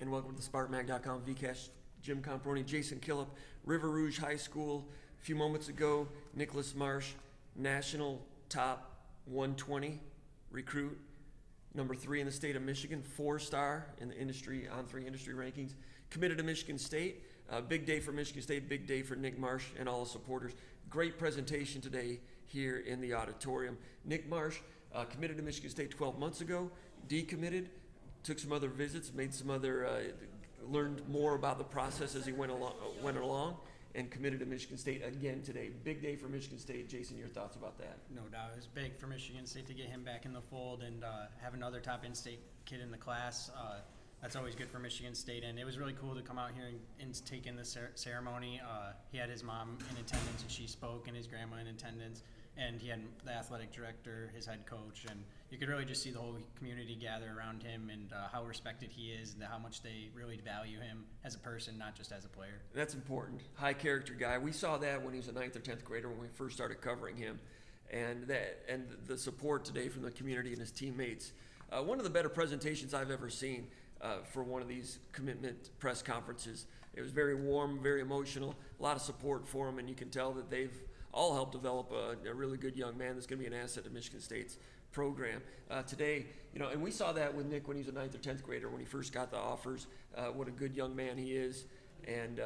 And welcome to SpartanMag.com VCast. Jim Comparoni, Jason Killop, River Rouge High School. A few moments ago, Nick Marsh, national top 120 recruit, number 3 in the state of Michigan, 4-star in the industry, on 3 industry rankings, committed to Michigan State. Big day for Michigan State, big day for Nick Marsh and all the supporters. Great presentation today here in the auditorium. Nick Marsh committed to Michigan State 12 months ago, decommitted, took some other visits, learned more about the process as he went along, and committed to Michigan State again today. Big day for Michigan State. Jason, your thoughts about that? No doubt. It was big for Michigan State to get him back in the fold and have another top in-state kid in the class. That's always good for Michigan State, and it was really cool to come out here and take in the ceremony. He had his mom in attendance, and she spoke, and his grandma in attendance, and he had the athletic director, his head coach, and you could really just see the whole community gather around him and how respected he is and how much they really value him as a person, not just as a player. That's important. High character guy. We saw that when he was a 9th or 10th grader when we first started covering him, and the support today from the community and his teammates. One of the better presentations I've ever seen for one of these commitment press conferences. It was very warm, very emotional, a lot of support for him, and you can tell that they've all helped develop a really good young man that's going to be an asset to Michigan State's program. Today, and we saw that with Nick when he was a 9th or 10th grader, when he first got the offers, what a good young man he is, and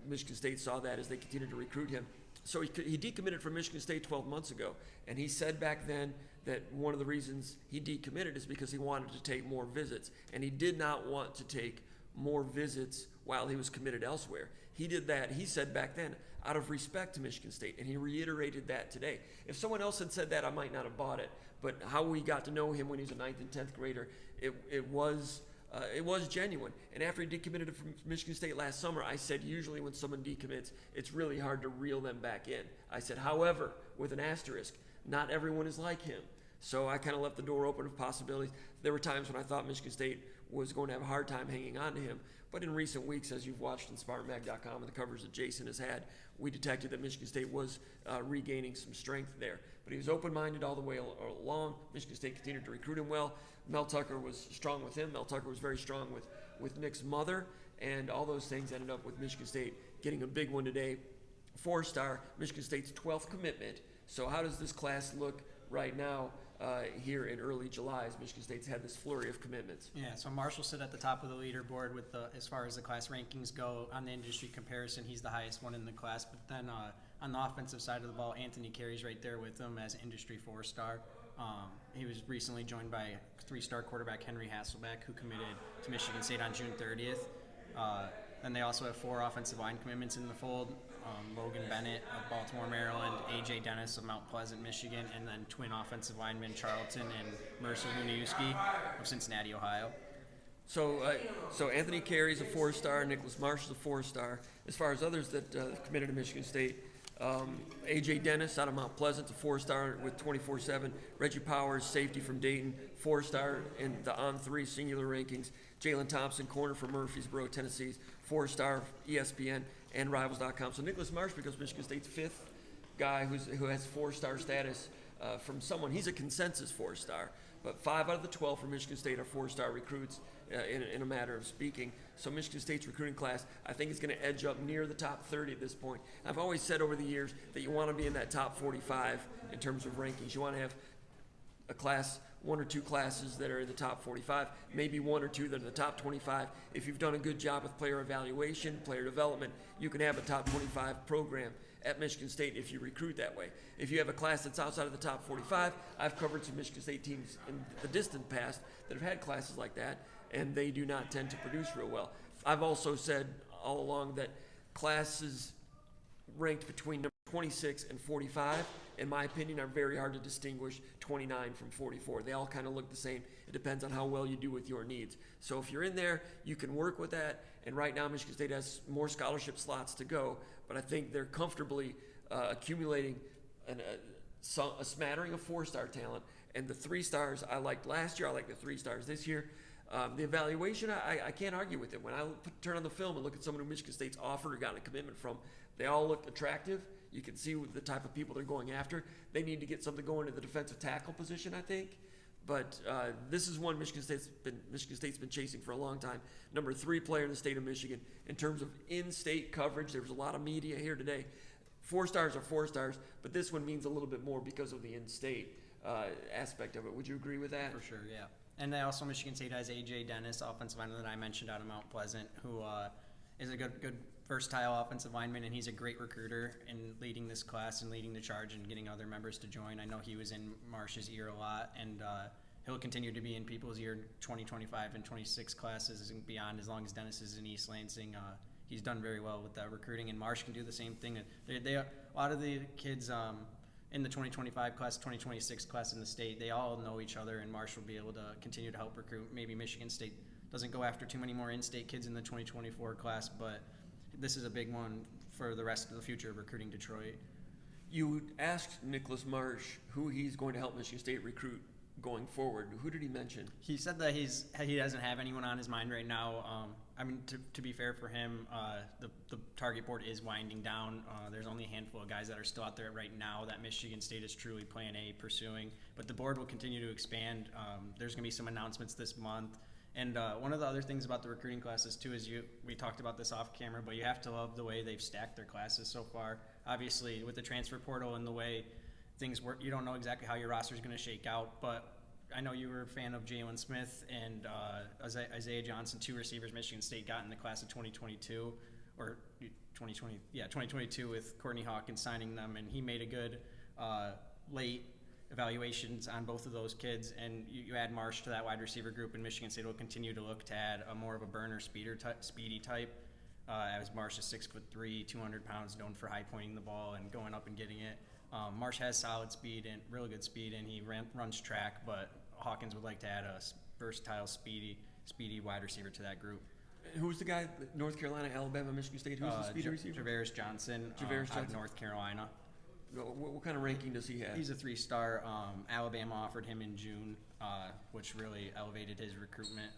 Michigan State saw that as they continued to recruit him. So he decommitted from Michigan State 12 months ago, and he said back then that one of the reasons he decommitted is because he wanted to take more visits, and he did not want to take more visits while he was committed elsewhere. He did that, he said back then, out of respect to Michigan State, and he reiterated that today. If someone else had said that, I might not have bought it, but how we got to know him when he was a 9th and 10th grader, it was genuine. And after he decommitted from Michigan State last summer, I said usually when someone decommits, it's really hard to reel them back in. I said, however, with an asterisk, not everyone is like him. So I kind of left the door open of possibilities. There were times when I thought Michigan State was going to have a hard time hanging on to him. But in recent weeks, as you've watched on SpartanMag.com and the coverage that Jason has had, we detected that Michigan State was regaining some strength there. But he was open-minded all the way along. Michigan State continued to recruit him well. Mel Tucker was strong with him. Mel Tucker was very strong with Nick's mother. And all those things ended up with Michigan State getting a big one today. 4-star, Michigan State's 12th commitment. So how does this class look right now here in early July as Michigan State's had this flurry of commitments? Yeah, so Marsh will sit at the top of the leaderboard with as far as the class rankings go. On the industry comparison, he's the highest one in the class. But then on the offensive side of the ball, Anthony Carey's right there with him as industry 4-star. He was recently joined by 3-star quarterback Henry Hasselbeck, who committed to Michigan State on June 30th. Then they also have 4 offensive line commitments in the fold. Logan Bennett of Baltimore, Maryland, A.J. Dennis of Mount Pleasant, Michigan, and then twin offensive linemen Charlton and Mercer Huniewski of Cincinnati, Ohio. So Anthony Carey's a 4-star, Nicholas Marsh is a 4-star. As far as others that committed to Michigan State, A.J. Dennis out of Mount Pleasant, a 4-star with 24/7. Reggie Powers, safety from Dayton, 4-star in the on-3 singular rankings. Jalen Thompson, corner from Murfreesboro, Tennessee, 4-star, ESPN and Rivals.com. So Nicholas Marsh becomes Michigan State's 5th guy who has 4-star status from someone. He's a consensus 4-star, but 5 out of the 12 from Michigan State are 4-star recruits in a matter of speaking. So Michigan State's recruiting class, I think, is going to edge up near the top 30 at this point. I've always said over the years that you want to be in that top 45 in terms of rankings. You want to have a class, 1 or 2 classes that are in the top 45, maybe 1 or 2 that are in the top 25. If you've done a good job with player evaluation, player development, you can have a top 25 program at Michigan State if you recruit that way. If you have a class that's outside of the top 45, I've covered some Michigan State teams in the distant past that have had classes like that, and they do not tend to produce real well. I've also said all along that classes ranked between number 26 and 45, in my opinion, are very hard to distinguish 29 from 44. They all kind of look the same. It depends on how well you do with your needs. So if you're in there, you can work with that. And right now, Michigan State has more scholarship slots to go, but I think they're comfortably accumulating a smattering of 4-star talent. And the 3-stars I liked last year, I like the 3-stars this year. The evaluation, I can't argue with it. When I turn on the film and look at someone who Michigan State's offered or gotten a commitment from, they all look attractive. You can see the type of people they're going after. They need to get something going in the defensive tackle position, I think. But this is one Michigan State's been chasing for a long time. Number 3 player in the state of Michigan in terms of in-state coverage. There was a lot of media here today. 4 stars are 4 stars, but this one means a little bit more because of the in-state aspect of it. Would you agree with that? For sure, yeah. And then also Michigan State has A.J. Dennis, offensive lineman that I mentioned out of Mount Pleasant, who is a good versatile offensive lineman, and he's a great recruiter in leading this class and leading the charge and getting other members to join. I know he was in Marsh's ear a lot, and he'll continue to be in people's ear in 2025 and 26 classes and beyond, as long as Dennis is in East Lansing. He's done very well with that recruiting, and Marsh can do the same thing. A lot of the kids in the 2025 class, 2026 class in the state, they all know each other, and Marsh will be able to continue to help recruit. Maybe Michigan State doesn't go after too many more in-state kids in the 2024 class, but this is a big one for the rest of the future of recruiting Detroit. You asked Nicholas Marsh who he's going to help Michigan State recruit going forward. Who did he mention? He said that he doesn't have anyone on his mind right now. I mean, to be fair for him, the target board is winding down. There's only a handful of guys that are still out there right now that Michigan State is truly Plan A pursuing. But the board will continue to expand. There's going to be some announcements this month. And one of the other things about the recruiting classes, too, is we talked about this off camera, but you have to love the way they've stacked their classes so far. Obviously, with the transfer portal and the way things work, you don't know exactly how your roster is going to shake out, but I know you were a fan of Jalen Smith and Isaiah Johnson, 2 receivers Michigan State got in the class of 2022, or 2022 with Courtney Hawkins signing them, and he made a good late evaluations on both of those kids, and you add Marsh to that wide receiver group, and Michigan State will continue to look to add a more of a burner speedy type. As Marsh is 6'3", 200 pounds, known for high pointing the ball and going up and getting it. Marsh has solid speed and really good speed, and he runs track, but Hawkins would like to add a versatile, speedy wide receiver to that group. Who's the guy, North Carolina, Alabama, Michigan State? Who's the speedy receiver? Javarius Johnson, out of North Carolina. What kind of ranking does he have? He's a 3-star. Alabama offered him in June, which really elevated his recruitment.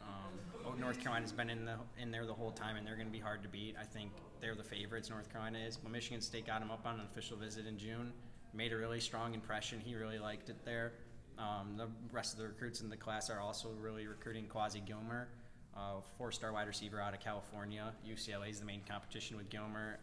North Carolina's been in there the whole time, and they're going to be hard to beat. I think they're the favorites, North Carolina is. But Michigan State got him up on an official visit in June, made a really strong impression. He really liked it there. The rest of the recruits in the class are also really recruiting Quasi Gilmer, 4-star wide receiver out of California. UCLA is the main competition with Gilmer.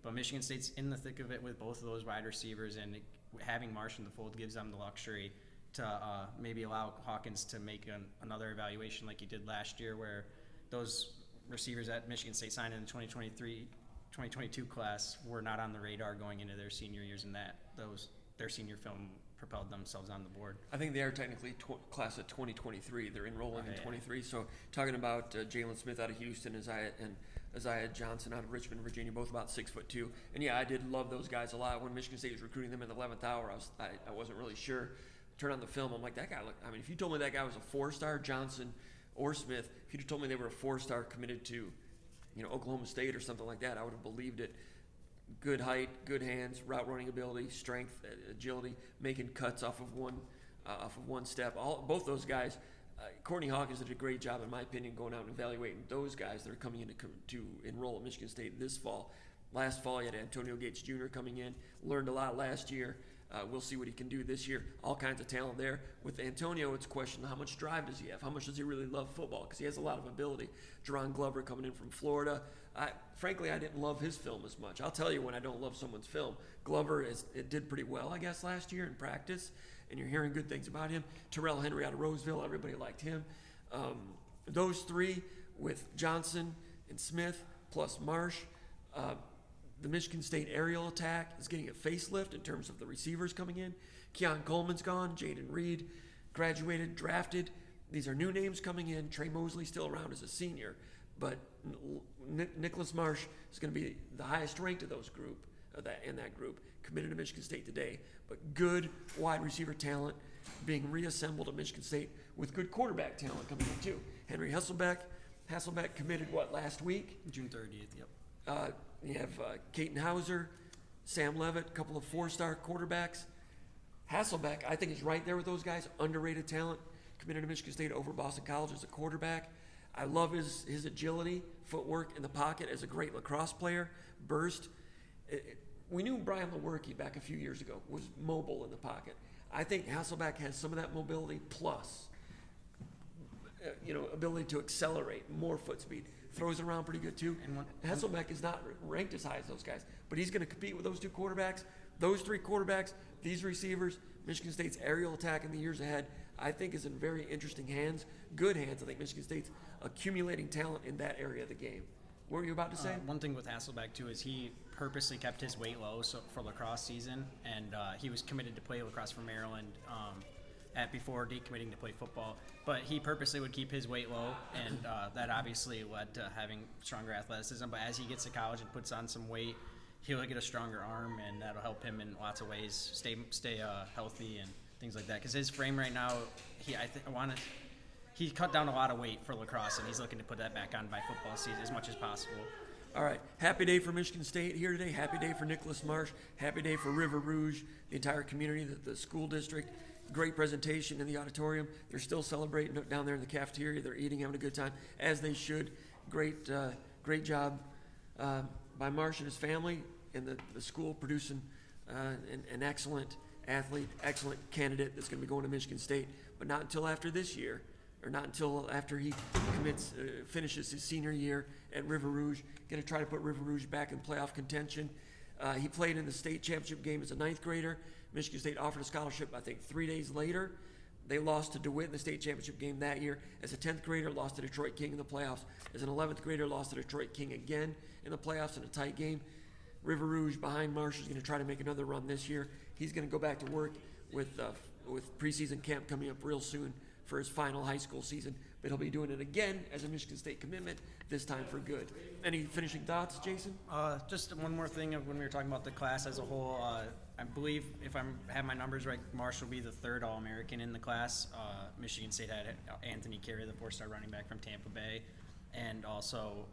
But Michigan State's in the thick of it with both of those wide receivers, and having Marsh in the fold gives them the luxury to maybe allow Hawkins to make another evaluation like he did last year, where those receivers at Michigan State signed in the 2022 class were not on the radar going into their senior years, and their senior film propelled themselves on the board. I think they are technically class of 2023. They're enrolling in 23. So talking about Jalen Smith out of Houston, Isaiah Johnson out of Richmond, Virginia, both about 6'2". And yeah, I did love those guys a lot. When Michigan State was recruiting them in the 11th hour, I wasn't really sure. Turn on the film, I'm like, that guy if you told me that guy was a 4-star, Johnson or Smith, if you'd have told me they were a 4-star committed to, Oklahoma State or something like that, I would have believed it. Good height, good hands, route running ability, strength, agility, making cuts off of one step. Both those guys. Courtney Hawkins did a great job, in my opinion, going out and evaluating those guys that are coming in to enroll at Michigan State this fall. Last fall, you had Antonio Gates Jr. coming in, learned a lot last year. We'll see what he can do this year. All kinds of talent there. With Antonio, it's a question of how much drive does he have? How much does he really love football? Because he has a lot of ability. Jerron Glover coming in from Florida. Frankly, I didn't love his film as much. I'll tell you when I don't love someone's film. Glover it did pretty well, I guess, last year in practice, and you're hearing good things about him. Terrell Henry out of Roseville, everybody liked him. Those three with Johnson and Smith plus Marsh, the Michigan State aerial attack is getting a facelift in terms of the receivers coming in. Keon Coleman's gone. Jaden Reed graduated, drafted. These are new names coming in. Trey Mosley still around as a senior. But Nicholas Marsh is going to be the highest ranked of those in that group, committed to Michigan State today. But good wide receiver talent being reassembled at Michigan State with good quarterback talent coming in too. Henry Hasselbeck committed last week? June 30th, yep. You have Caton Hauser, Sam Levitt, a couple of 4-star quarterbacks. Hasselbeck, I think, is right there with those guys. Underrated talent, committed to Michigan State over Boston College as a quarterback. I love his agility, footwork in the pocket as a great lacrosse player, burst. We knew Brian Lewerke back a few years ago was mobile in the pocket. I think Hasselbeck has some of that mobility plus, ability to accelerate, more foot speed. Throws it around pretty good too. Hasselbeck is not ranked as high as those guys, but he's going to compete with those two quarterbacks, those three quarterbacks, these receivers. Michigan State's aerial attack in the years ahead, I think, is in very interesting hands, good hands. I think Michigan State's accumulating talent in that area of the game. What were you about to say? One thing with Hasselbeck, too, is he purposely kept his weight low for lacrosse season, and he was committed to play lacrosse for Maryland before decommitting to play football. But he purposely would keep his weight low, and that obviously led to having stronger athleticism. But as he gets to college and puts on some weight, he'll get a stronger arm, and that'll help him in lots of ways stay healthy and things like that. Because his frame right now, he cut down a lot of weight for lacrosse, and he's looking to put that back on by football season as much as possible. All right, happy day for Michigan State here today. Happy day for Nicholas Marsh. Happy day for River Rouge, the entire community, the school district. Great presentation in the auditorium. They're still celebrating down there in the cafeteria. They're eating, having a good time, as they should. Great job by Marsh and his family and the school producing an excellent athlete, excellent candidate that's going to be going to Michigan State, but not until after this year, or not until after he finishes his senior year at River Rouge. Going to try to put River Rouge back in playoff contention. He played in the state championship game as a 9th grader. Michigan State offered a scholarship, I think, 3 days later. They lost to DeWitt in the state championship game that year. As a 10th grader, lost to Detroit King in the playoffs. As an 11th grader, lost to Detroit King again in the playoffs in a tight game. River Rouge behind Marsh is going to try to make another run this year. He's going to go back to work with preseason camp coming up real soon for his final high school season, but he'll be doing it again as a Michigan State commitment, this time for good. Any finishing thoughts, Jason? Just one more thing when we were talking about the class as a whole. I believe, if I have my numbers right, Marsh will be the 3rd All-American in the class. Michigan State had Anthony Carey, the 4-star running back from Tampa Bay, and also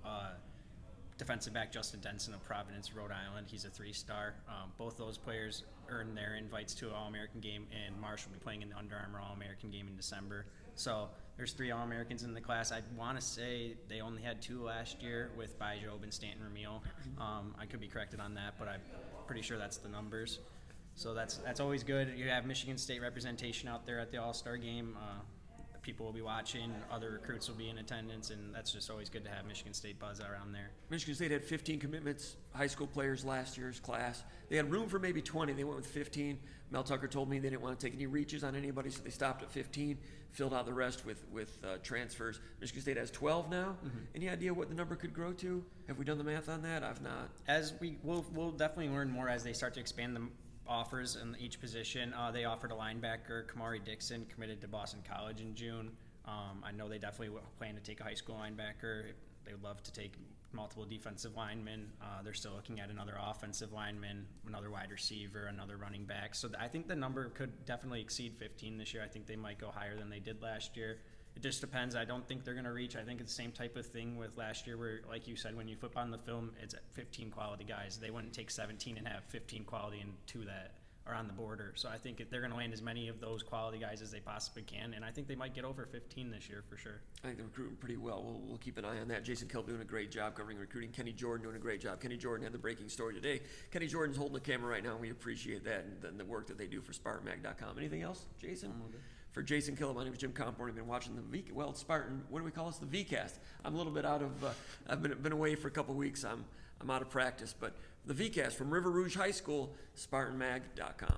defensive back Justin Denson of Providence, Rhode Island. He's a 3-star. Both those players earned their invites to an All-American game, and Marsh will be playing in the Under Armour All-American game in December. So there's 3 All-Americans in the class. I want to say they only had 2 last year with Bijob and Stanton Ramil. I could be corrected on that, but I'm pretty sure that's the numbers. So that's always good. You have Michigan State representation out there at the All-Star game. People will be watching, other recruits will be in attendance, and that's just always good to have Michigan State buzz around there. Michigan State had 15 commitments, high school players last year's class. They had room for maybe 20. They went with 15. Mel Tucker told me they didn't want to take any reaches on anybody, so they stopped at 15, filled out the rest with transfers. Michigan State has 12 now. Mm-hmm. Any idea what the number could grow to? Have we done the math on that? I've not. We'll definitely learn more as they start to expand the offers in each position. They offered a linebacker, Kamari Dixon, committed to Boston College in June. I know they definitely plan to take a high school linebacker. They would love to take multiple defensive linemen. They're still looking at another offensive lineman, another wide receiver, another running back. So I think the number could definitely exceed 15 this year. I think they might go higher than they did last year. It just depends. I don't think they're going to reach. I think it's the same type of thing with last year where, like you said, when you flip on the film, it's 15 quality guys. They wouldn't take 17 and have 15 quality and 2 that are on the border. So I think they're going to land as many of those quality guys as they possibly can, and I think they might get over 15 this year for sure. I think they're recruiting pretty well. We'll keep an eye on that. Jason Killop doing a great job covering recruiting. Kenny Jordan doing a great job. Kenny Jordan had the breaking story today. Kenny Jordan's holding the camera right now, and we appreciate that and the work that they do for SpartanMag.com. Anything else, Jason? For Jason Killop, my name is Jim Comparoni. I've been watching the Spartan. What do we call this? The VCast. I'm a little bit out of. I've been away for a couple weeks. I'm out of practice, but the VCast from River Rouge High School, SpartanMag.com.